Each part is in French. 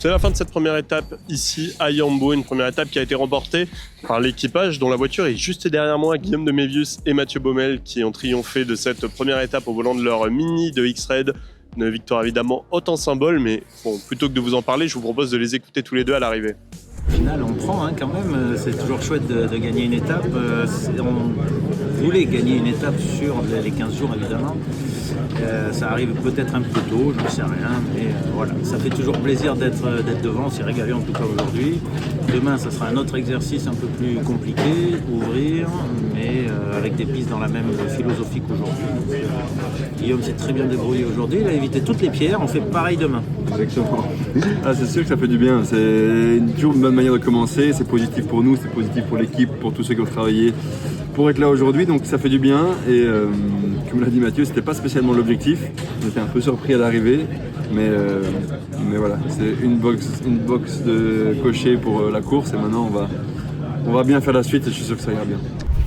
C'est la fin de cette première étape ici à Yambo, une première étape qui a été remportée par l'équipage dont la voiture est juste derrière moi, Guillaume de Mévius et Mathieu Baumel qui ont triomphé de cette première étape au volant de leur Mini de X-Red. Une victoire évidemment haute en symbole, mais bon, plutôt que de vous en parler, je vous propose de les écouter tous les deux à l'arrivée. Au final, on prend quand même, c'est toujours chouette de gagner une étape. On voulait gagner une étape sur les 15 jours évidemment. Ça arrive peut-être un peu tôt, je ne sais rien, mais voilà, ça fait toujours plaisir d'être devant, on s'est régalé en tout cas aujourd'hui. Demain, ça sera un autre exercice un peu plus compliqué, ouvrir, mais avec des pistes dans la même philosophie qu'aujourd'hui. Guillaume s'est très bien débrouillé aujourd'hui, il a évité toutes les pierres, on fait pareil demain. Exactement. C'est sûr que ça fait du bien, c'est toujours une bonne manière de commencer, c'est positif pour nous, c'est positif pour l'équipe, pour tous ceux qui ont travaillé pour être là aujourd'hui, donc ça fait du bien et comme l'a dit Mathieu, c'était pas spécialement l'objectif, on était un peu surpris à l'arrivée, mais voilà, c'est une box de cocher pour la course et maintenant on va bien faire la suite et je suis sûr que ça ira bien.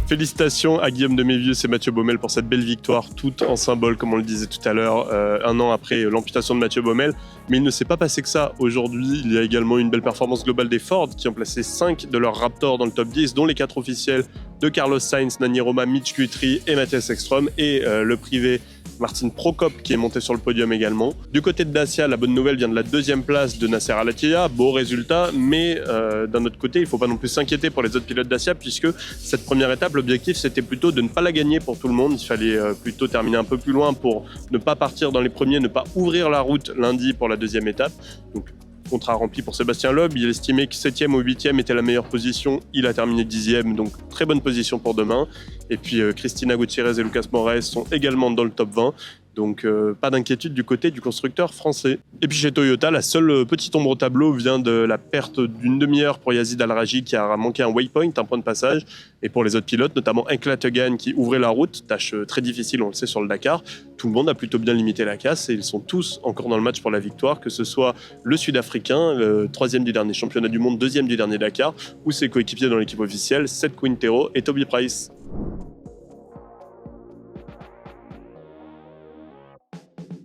Félicitations à Guillaume de Mévius et Mathieu Baumel pour cette belle victoire, tout en symbole, comme on le disait tout à l'heure, un an après l'amputation de Mathieu Baumel. Mais il ne s'est pas passé que ça. Aujourd'hui, il y a également une belle performance globale des Ford qui ont placé 5 de leurs Raptors dans le top 10, dont les 4 officiels de Carlos Sainz, Nani Roma, Mitch Guthrie et Mathias Ekström, et le privé Martin Prokop qui est monté sur le podium également. Du côté de Dacia, la bonne nouvelle vient de la 2e place de Nasser Al-Attiyah, beau résultat, mais d'un autre côté, il ne faut pas non plus s'inquiéter pour les autres pilotes Dacia puisque cette première étape, l'objectif c'était plutôt de ne pas la gagner pour tout le monde, il fallait plutôt terminer un peu plus loin pour ne pas partir dans les premiers, ne pas ouvrir la route lundi pour la 2e étape. Donc, contrat rempli pour Sébastien Loeb, il estimait que 7e ou 8e était la meilleure position, il a terminé 10e, donc très bonne position pour demain. Et puis Cristina Gutiérrez et Lucas Moraes sont également dans le top 20, donc pas d'inquiétude du côté du constructeur français. Et puis chez Toyota, la seule petite ombre au tableau vient de la perte d'une demi-heure pour Yazid Al-Raji qui a manqué un waypoint, un point de passage, et pour les autres pilotes, notamment Enkla Tegan qui ouvrait la route, tâche très difficile, on le sait sur le Dakar. Tout le monde a plutôt bien limité la casse et ils sont tous encore dans le match pour la victoire, que ce soit le Sud-Africain, le 3e du dernier championnat du monde, 2e du dernier Dakar, ou ses coéquipiers dans l'équipe officielle, Seth Quintero et Toby Price.